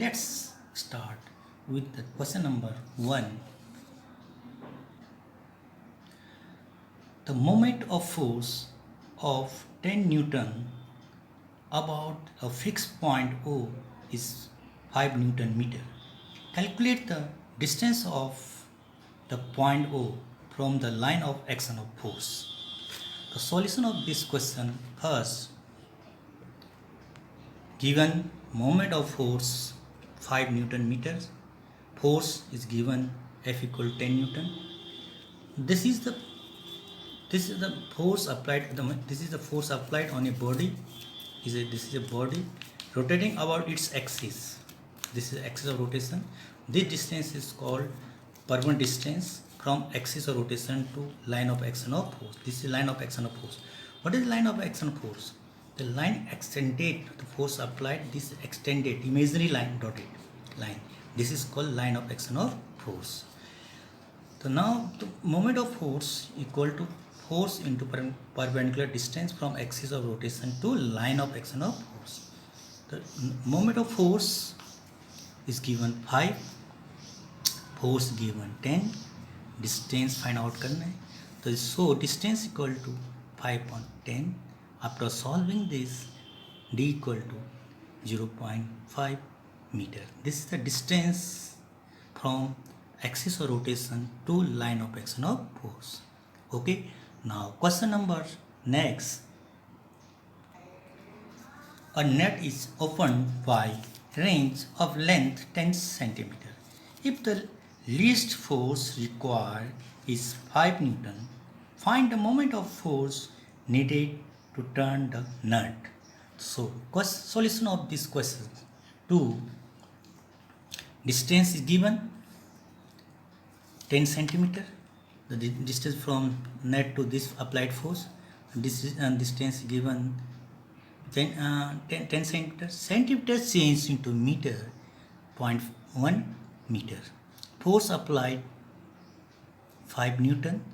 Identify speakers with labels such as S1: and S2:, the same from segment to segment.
S1: let's start with the question number 1. The moment of force of 10 Newton about a fixed point O is 5 Newton meter. Calculate the distance of the point O from the line of action of force. The solution of this question: first, given moment of force 5 Newton meters, force is given F equal 10 Newton. This is the force applied. This is the force applied on a body. This is a body rotating about its axis. This is axis of rotation. This distance is called permanent distance from axis of rotation to line of action of force. This is line of action of force. What is line of action of force? The line extended, the force applied, this extended imaginary line, dotted line. This is called line of action of force. So now the moment of force equal to force into perpendicular distance from axis of rotation to line of action of force. The moment of force is given 5, force given 10, distance find out करना है. So distance equal to 5 upon 10. After solving this, d equal to 0.5 meter. This is the distance from axis of rotation to line of action of force. Okay. Now question number next. A net is opened by range of length 10 cm. If the least force required is 5 Newton, find the moment of force needed to turn the nut. So solution of this question: 2. Distance is given 10 centimeter. The distance from net to this applied force. This is distance given 10 centimeter. Centimeter changed into meter, 0.1 meter. Force applied 5 Newton.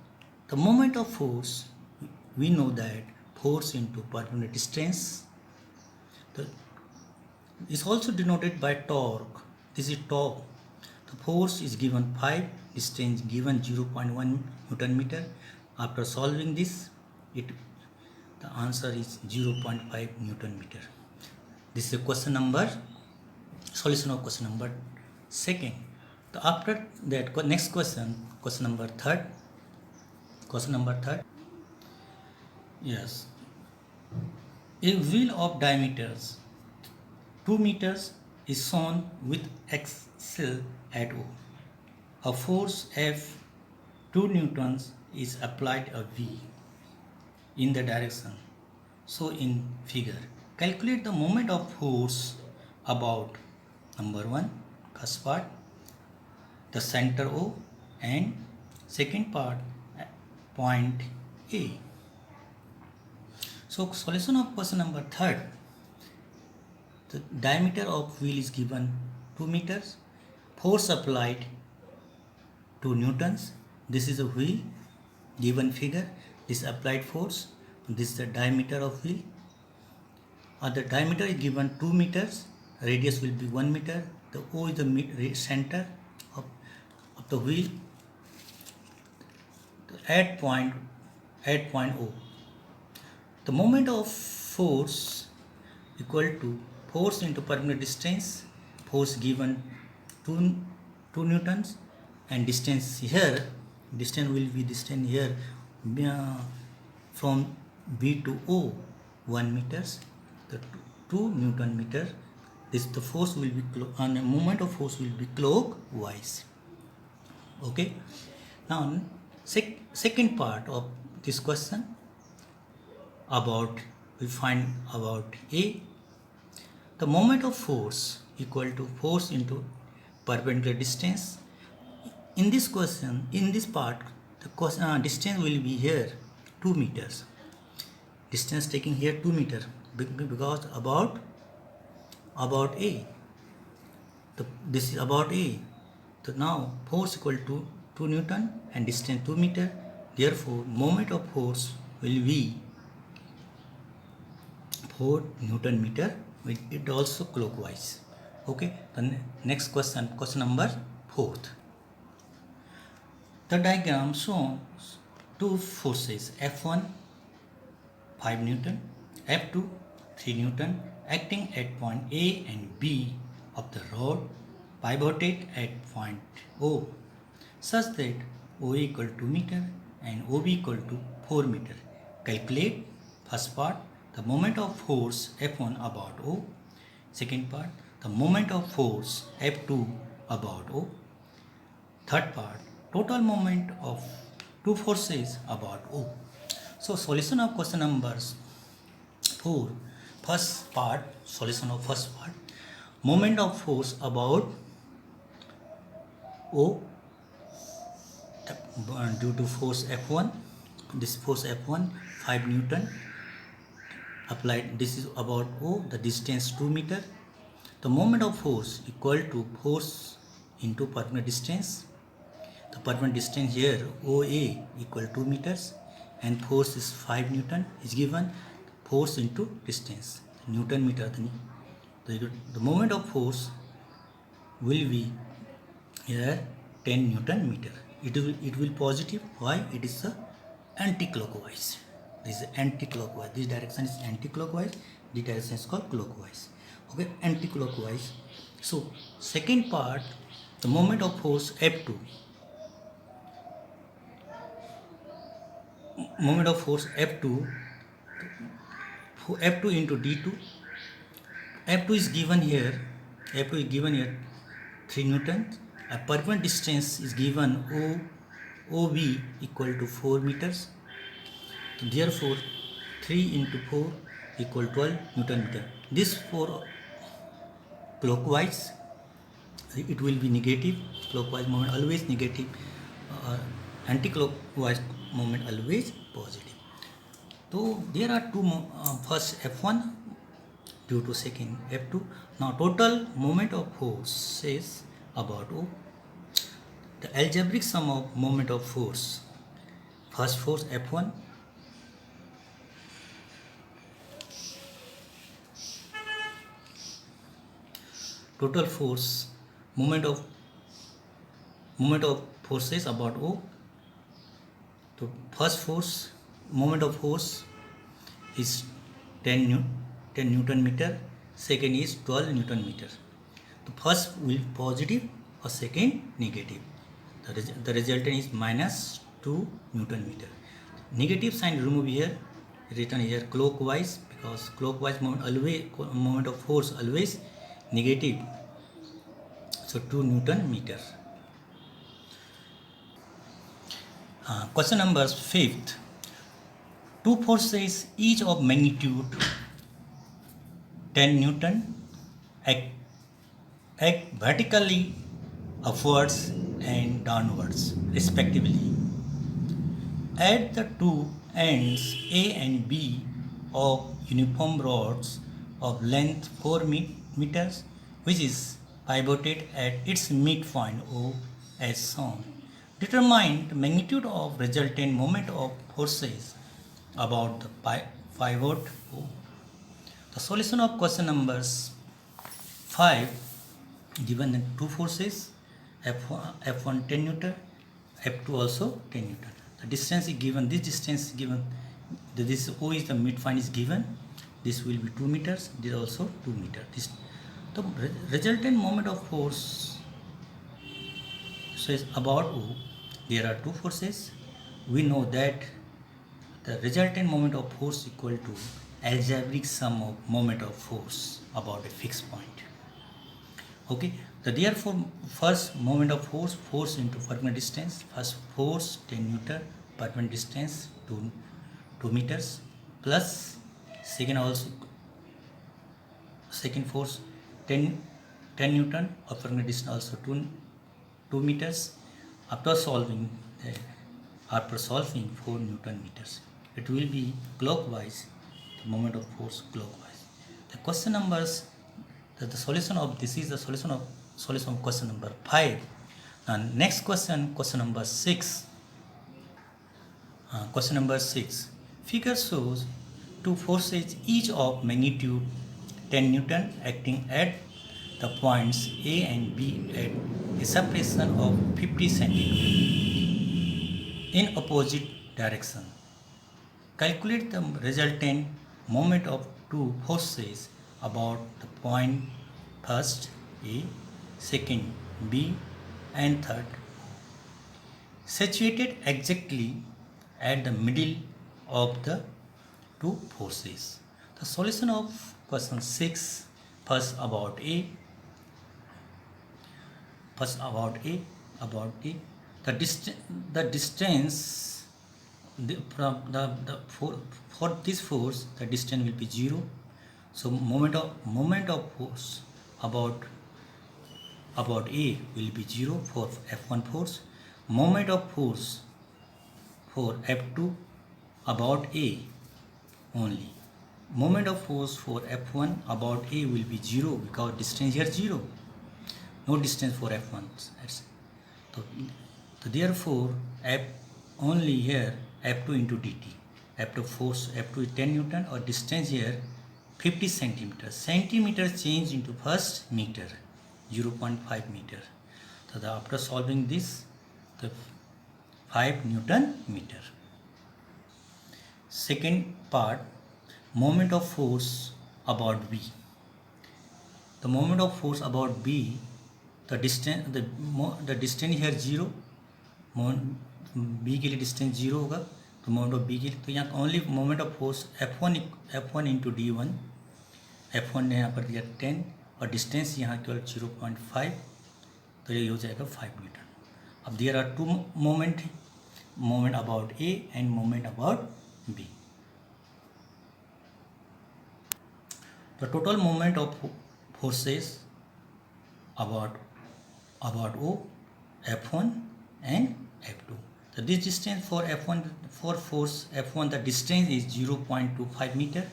S1: The moment of force, we know that force into perpendicular distance is also denoted by torque. This is torque. The force is given 5, distance given 0.1 Newton meter. After solving this, the answer is 0.5 Newton meter. This is a question number, solution of question number 2. After that, next question number 3. Question number 3. Yes. A wheel of diameters 2 meters is shown with axle at O. A force F 2 newtons is applied a V in the direction. So in figure, calculate the moment of force about number 1, first part, the center O, and second part, point A. So solution of question number 3. The diameter of wheel is given 2 meters. Force applied 2 newtons. This is a wheel, given figure. This is applied force. This is the diameter of wheel. The diameter is given 2 meters. Radius will be 1 meter. The O is the center of the wheel at point O. The moment of force equal to force into perpendicular distance. Force given 2 newtons, and distance here, distance will be distance here from B to O 1 meters. The 2 Newton meter. The force will be and the moment of force will be clockwise. Okay. Now second part of this question, we find about A. The moment of force equal to force into perpendicular distance. In this question, in this part, the distance will be here 2 meters. Distance taking here 2 meter because about A. This is about A. So now force equal to 2 Newton and distance 2 meter. Therefore, moment of force will be 4 Newton meter. It also clockwise. Okay, the next question, question number 4th. The diagram shows two forces F1 5 Newton, F2 3 Newton acting at point A and B of the rod pivoted at point O such that O equal to meter and OB equal to 4 meter. Calculate first part the moment of force F1 about O. Second part the moment of force F2 about O. Third part total moment of two forces about O. So solution of question numbers 4. First part, solution of first part. Moment of force about O due to force F1. This force F1 5 Newton applied. This is about O. The distance 2 meter. The moment of force equal to force into perpendicular distance. The perpendicular distance here OA equal 2 meters and force is 5 Newton is given. Force into distance Newton meter. The moment of force will be here 10 Newton meter. It will positive. Why? It is a anti-clockwise. This is anti-clockwise. This direction is anti-clockwise. This direction is called clockwise. Okay, anti-clockwise. So second part, the moment of force F2. Moment of force F2 into D2. F2 is given here. F2 is given here 3 Newton. A perpendicular distance is given OB equal to 4 meters. So therefore 3 into 4 equal 12 Newton meter. This for clockwise it will be negative. Clockwise moment always negative. Anti-clockwise moment always positive. So there are two first F1 due to second F2. Now total moment of force is about O. The algebraic sum of moment of force. First force F1 total force moment of forces about O. So first force moment of force is 10 Newton meter. Second is 12 Newton meter. The first will positive or second negative. The resultant is minus 2 Newton meter. Negative sign remove here. Written here clockwise because clockwise moment of force always negative. So 2 Newton meter. Question number 5th. Two forces each of magnitude 10 Newton act vertically upwards and downwards respectively at the two ends A and B of uniform rods of length 4 meters which is pivoted at its midpoint O as shown. Determine the magnitude of resultant moment of forces about the pivot O. The solution of question numbers 5 given the two forces F1 10 Newton, F2 also 10 Newton. The distance is given, this distance is given, this O is the midpoint is given, this will be 2 meters, this also 2 meters. The resultant moment of force says about O, there are two forces. We know that the resultant moment of force equal to algebraic sum of moment of force about a fixed point. Okay, so therefore first moment of force into perpendicular distance, first force 10 Newton, perpendicular distance 2 meters plus second force 10 Newton, perpendicular distance also 2 meters. After solving 4 Newton meters, it will be clockwise, the moment of force clockwise. The question numbers, the solution of this is the solution of question number 5. And next question, question number 6. Question number 6. Figure shows two forces each of magnitude 10 Newton acting at the points A and B at a separation of 50 centimeters in opposite direction. Calculate the resultant moment of two forces about the point first A, second B, and third situated exactly at the middle of the two forces. The solution of question 6, first about A. First about A. The distance from for this force, the distance will be 0. So moment of force about A will be 0 for F1 force. Moment of force for F2 about A only. Moment of force for F1 about A will be 0 because distance here 0. No distance for F1. So therefore F only here F2 into dt. F2 force F2 is 10 Newton or distance here 50 centimeters. Centimeters change into first meter, 0.5 meter. So after solving this, the 5 Newton meter. Second part, moment of force about B. The moment of force about B, the distance here 0, B के लिए distance 0 होगा, तो moment of B के लिए तो यहाँ only moment of force F1 into D1, F1 ने यहाँ पर दिया 10 और distance यहाँ केवल 0.5, तो ये हो जाएगा 5 न्यूटन. अब there are two moment about A and moment about B. The total moment of forces about O, F1 and F2. So this distance for F1, for force F1, the distance is 0.25 meter,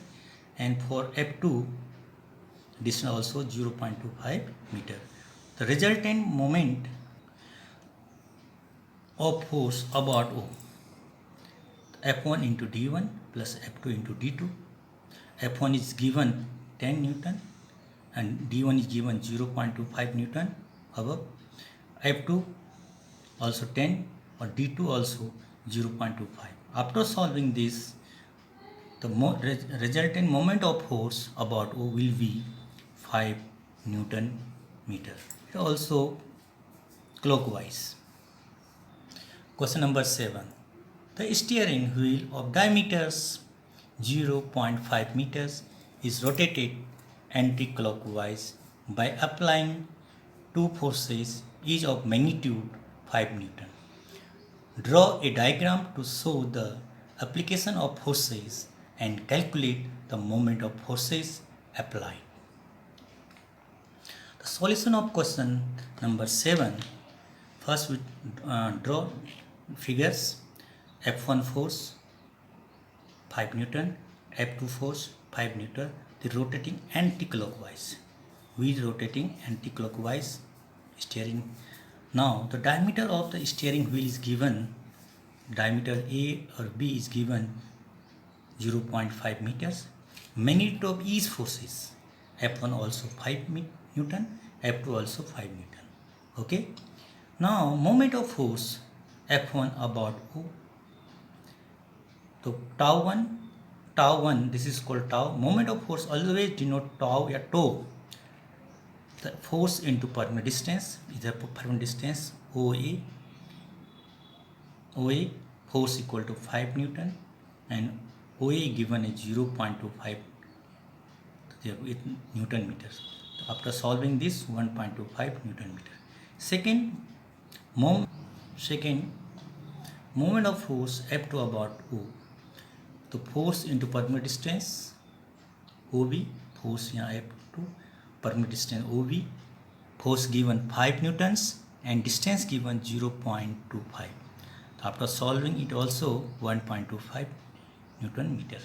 S1: and for F2 distance also 0.25 meter. The resultant moment of force about O, F1 into D1 plus F2 into D2. F1 is given 10 Newton and D1 is given 0.25 Newton above. F2 also 10 or D2 also 0.25. After solving this, the resultant moment of force about O will be 5 Newton meter. Also clockwise. Question number 7. The steering wheel of diameters 0.5 meters is rotated anti-clockwise by applying two forces each of magnitude 5 Newton. Draw a diagram to show the application of forces and calculate the moment of forces applied. The solution of question number 7. First we draw figures. F1 force 5 Newton, F2 force 5 Newton. The rotating anti-clockwise. We rotating anti-clockwise steering. Now the diameter of the steering wheel is given. Diameter A or B is given 0.5 meters. Magnitude of each forces. F1 also 5 Newton, F2 also 5 Newton. Okay. Now moment of force F1 about O. So tau 1, this is called tau. Moment of force always denote tau or tau. The force into permanent distance is the permanent distance OA force equal to 5 Newton and OA given as 0.25 Newton meters. So after solving this, 1.25 Newton meter. Second moment of force F2 about O. तो force into permanent distance OB, force यहाँ F2, permanent distance OB, force given 5 newtons and distance given 0.25. After solving it also 1.25 Newton meter.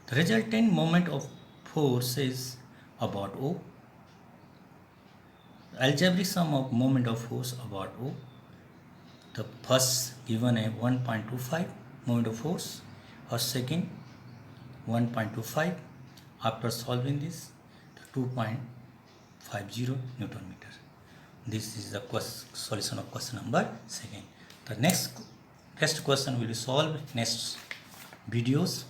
S1: The resultant moment of force is about O. Algebraic sum of moment of force about O. The first given a 1.25 moment of force or second 1.25. after solving this, 2.50 Newton meter. This is the solution of question number 2. The next question will be solved next videos.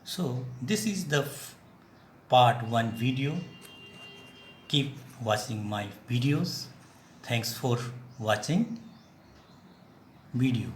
S1: So this is the part 1 video. Keep watching my videos. Thanks for watching video.